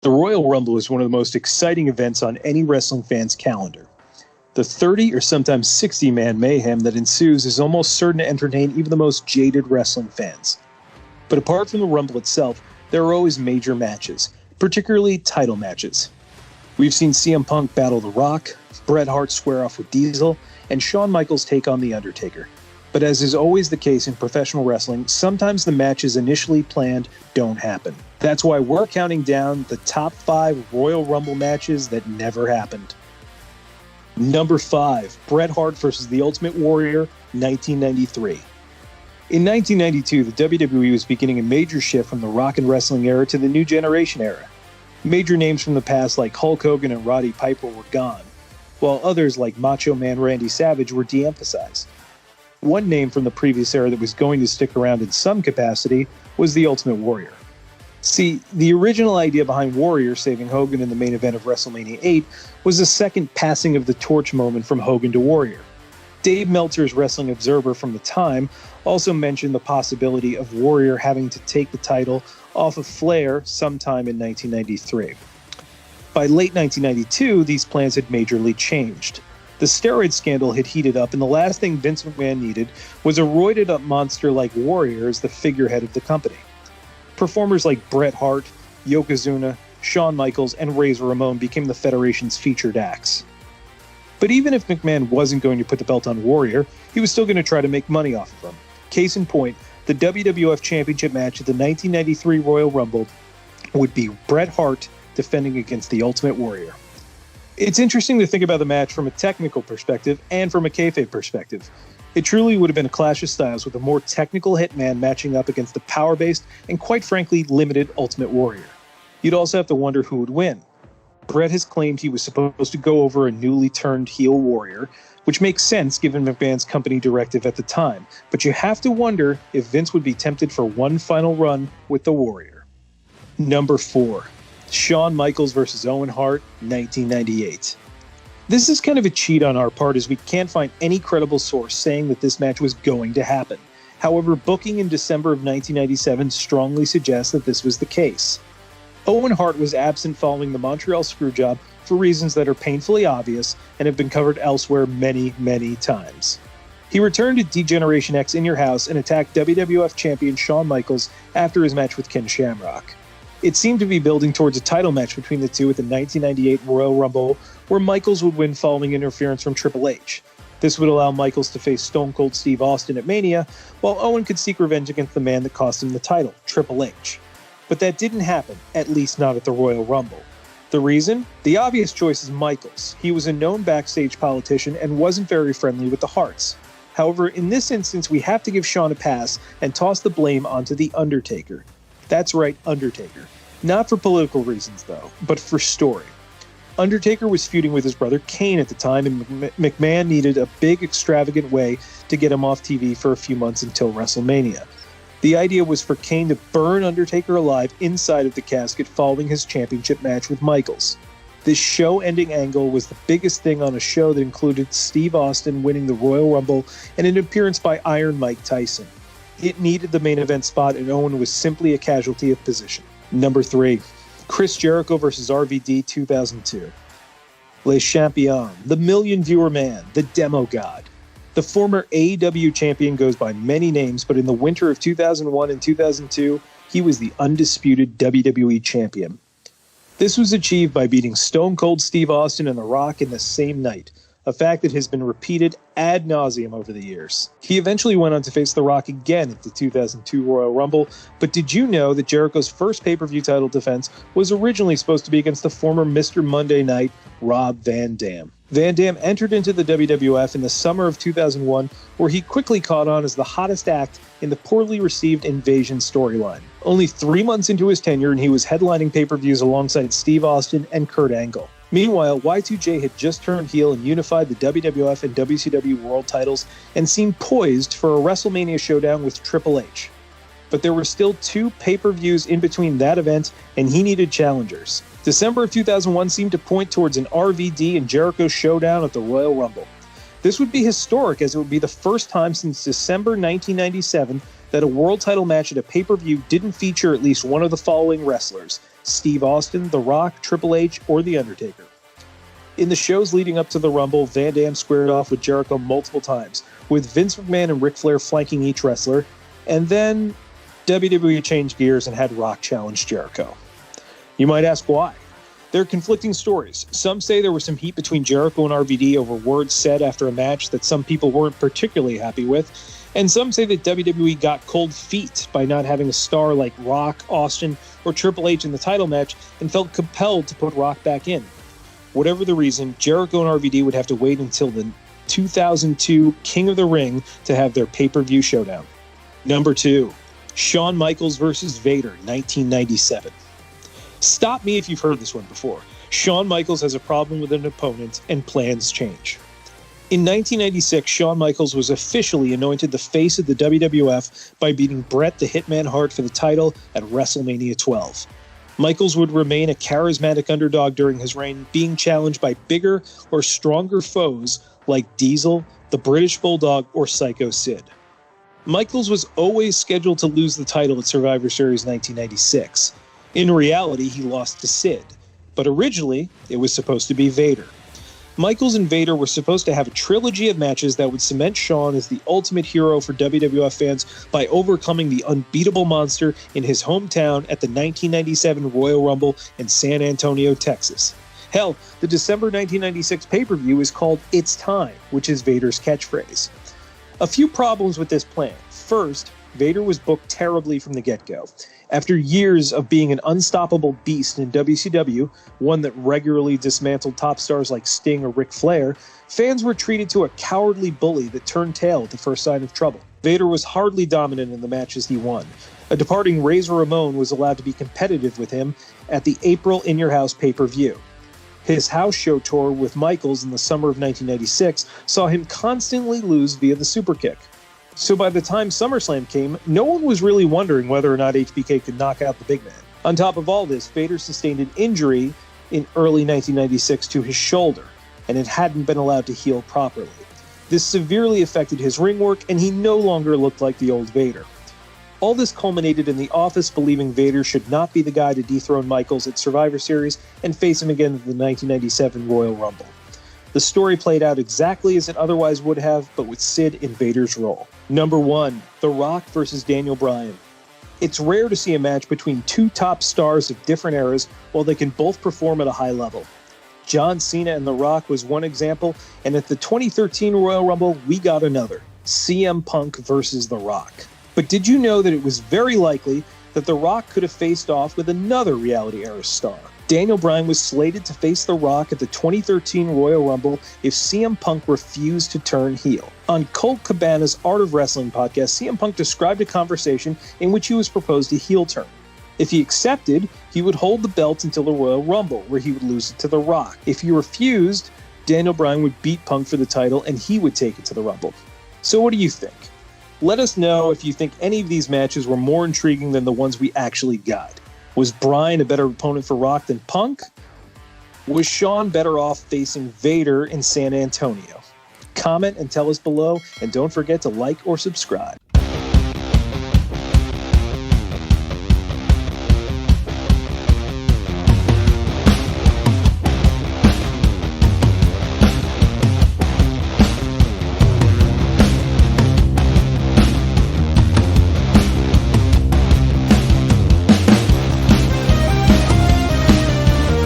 The Royal Rumble is one of the most exciting events on any wrestling fan's calendar. The 30 or sometimes 60-man mayhem that ensues is almost certain to entertain even the most jaded wrestling fans. But apart from the Rumble itself, there are always major matches, particularly title matches. We've seen CM Punk battle The Rock, Bret Hart square off with Diesel, and Shawn Michaels take on The Undertaker. But as is always the case in professional wrestling, sometimes the matches initially planned don't happen. That's why we're counting down the top 5 Royal Rumble matches that never happened. Number 5, Bret Hart vs. The Ultimate Warrior, 1993. In 1992, the WWE was beginning a major shift from the rock and wrestling era to the new generation era. Major names from the past like Hulk Hogan and Roddy Piper were gone, while others like Macho Man Randy Savage were de-emphasized. One name from the previous era that was going to stick around in some capacity was the Ultimate Warrior. See, the original idea behind Warrior saving Hogan in the main event of WrestleMania 8 was a second passing of the torch moment from Hogan to Warrior. Dave Meltzer's Wrestling Observer from the time also mentioned the possibility of Warrior having to take the title off of Flair sometime in 1993. By late 1992, these plans had majorly changed. The steroid scandal had heated up, and the last thing Vince McMahon needed was a roided-up monster like Warrior as the figurehead of the company. Performers like Bret Hart, Yokozuna, Shawn Michaels, and Razor Ramon became the Federation's featured acts. But even if McMahon wasn't going to put the belt on Warrior, he was still going to try to make money off of him. Case in point, the WWF Championship match at the 1993 Royal Rumble would be Bret Hart defending against the Ultimate Warrior. It's interesting to think about the match from a technical perspective and from a kayfabe perspective. It truly would have been a clash of styles with a more technical Hitman matching up against the power-based and quite frankly limited Ultimate Warrior. You'd also have to wonder who would win. Bret has claimed he was supposed to go over a newly turned heel Warrior, which makes sense given McMahon's company directive at the time, but you have to wonder if Vince would be tempted for one final run with the Warrior. Number 4. Shawn Michaels vs. Owen Hart, 1998. This is kind of a cheat on our part as we can't find any credible source saying that this match was going to happen. However, booking in December of 1997 strongly suggests that this was the case. Owen Hart was absent following the Montreal Screwjob for reasons that are painfully obvious and have been covered elsewhere many, many times. He returned to D-Generation X In Your House and attacked WWF champion Shawn Michaels after his match with Ken Shamrock. It seemed to be building towards a title match between the two at the 1998 Royal Rumble, where Michaels would win following interference from Triple H. This would allow Michaels to face Stone Cold Steve Austin at Mania, while Owen could seek revenge against the man that cost him the title, Triple H. But that didn't happen, at least not at the Royal Rumble. The reason? The obvious choice is Michaels. He was a known backstage politician and wasn't very friendly with the Harts. However, in this instance, we have to give Shawn a pass and toss the blame onto The Undertaker. That's right, Undertaker. Not for political reasons, though, but for story. Undertaker was feuding with his brother Kane at the time, and McMahon needed a big, extravagant way to get him off TV for a few months until WrestleMania. The idea was for Kane to burn Undertaker alive inside of the casket following his championship match with Michaels. This show-ending angle was the biggest thing on a show that included Steve Austin winning the Royal Rumble and an appearance by Iron Mike Tyson. It needed the main event spot, and Owen was simply a casualty of position. Number 3. Chris Jericho vs. RVD 2002. Les Champions, the million-viewer man, the demo god. The former AEW champion goes by many names, but in the winter of 2001 and 2002, he was the undisputed WWE champion. This was achieved by beating Stone Cold Steve Austin and The Rock in the same night, a fact that has been repeated ad nauseum over the years. He eventually went on to face The Rock again at the 2002 Royal Rumble, but did you know that Jericho's first pay-per-view title defense was originally supposed to be against the former Mr. Monday Night, Rob Van Dam? Van Dam entered into the WWF in the summer of 2001, where he quickly caught on as the hottest act in the poorly received Invasion storyline. Only 3 months into his tenure, and he was headlining pay-per-views alongside Steve Austin and Kurt Angle. Meanwhile, Y2J had just turned heel and unified the WWF and WCW world titles and seemed poised for a WrestleMania showdown with Triple H. But there were still 2 pay-per-views in between that event, and he needed challengers. December of 2001 seemed to point towards an RVD and Jericho showdown at the Royal Rumble. This would be historic, as it would be the first time since December 1997 that a world title match at a pay-per-view didn't feature at least one of the following wrestlers: Steve Austin, The Rock, Triple H, or The Undertaker. In the shows leading up to the Rumble, Van Dam squared off with Jericho multiple times, with Vince McMahon and Ric Flair flanking each wrestler, and then WWE changed gears and had Rock challenge Jericho. You might ask why. There are conflicting stories. Some say there was some heat between Jericho and RVD over words said after a match that some people weren't particularly happy with, and some say that WWE got cold feet by not having a star like Rock, Austin, or Triple H in the title match and felt compelled to put Rock back in. Whatever the reason, Jericho and RVD would have to wait until the 2002 King of the Ring to have their pay-per-view showdown. Number 2, Shawn Michaels vs. Vader, 1997. Stop me if you've heard this one before. Shawn Michaels has a problem with an opponent, and plans change. In 1996, Shawn Michaels was officially anointed the face of the WWF by beating Bret the Hitman Hart for the title at WrestleMania 12. Michaels would remain a charismatic underdog during his reign, being challenged by bigger or stronger foes like Diesel, the British Bulldog, or Psycho Sid. Michaels was always scheduled to lose the title at Survivor Series 1996. In reality, he lost to Sid, but originally it was supposed to be Vader. Michaels and Vader were supposed to have a trilogy of matches that would cement Shawn as the ultimate hero for WWF fans by overcoming the unbeatable monster in his hometown at the 1997 Royal Rumble in San Antonio, Texas. Hell, the December 1996 pay-per-view is called It's Time, which is Vader's catchphrase. A few problems with this plan. First, Vader was booked terribly from the get-go. After years of being an unstoppable beast in WCW, one that regularly dismantled top stars like Sting or Ric Flair, fans were treated to a cowardly bully that turned tail at the first sign of trouble. Vader was hardly dominant in the matches he won. A departing Razor Ramon was allowed to be competitive with him at the April In Your House pay-per-view. His house show tour with Michaels in the summer of 1996 saw him constantly lose via the superkick. So by the time SummerSlam came, no one was really wondering whether or not HBK could knock out the big man. On top of all this, Vader sustained an injury in early 1996 to his shoulder, and it hadn't been allowed to heal properly. This severely affected his ring work, and he no longer looked like the old Vader. All this culminated in the office believing Vader should not be the guy to dethrone Michaels at Survivor Series and face him again at the 1997 Royal Rumble. The story played out exactly as it otherwise would have, but with Sid in Vader's role. Number 1, The Rock vs. Daniel Bryan. It's rare to see a match between two top stars of different eras while they can both perform at a high level. John Cena and The Rock was one example, and at the 2013 Royal Rumble, we got another, CM Punk versus The Rock. But did you know that it was very likely that The Rock could have faced off with another reality era star? Daniel Bryan was slated to face The Rock at the 2013 Royal Rumble if CM Punk refused to turn heel. On Colt Cabana's Art of Wrestling podcast, CM Punk described a conversation in which he was proposed a heel turn. If he accepted, he would hold the belt until the Royal Rumble, where he would lose it to The Rock. If he refused, Daniel Bryan would beat Punk for the title and he would take it to the Rumble. So what do you think? Let us know if you think any of these matches were more intriguing than the ones we actually got. Was Bryan a better opponent for Rock than Punk? Was Shawn better off facing Vader in San Antonio? Comment and tell us below, and don't forget to like or subscribe.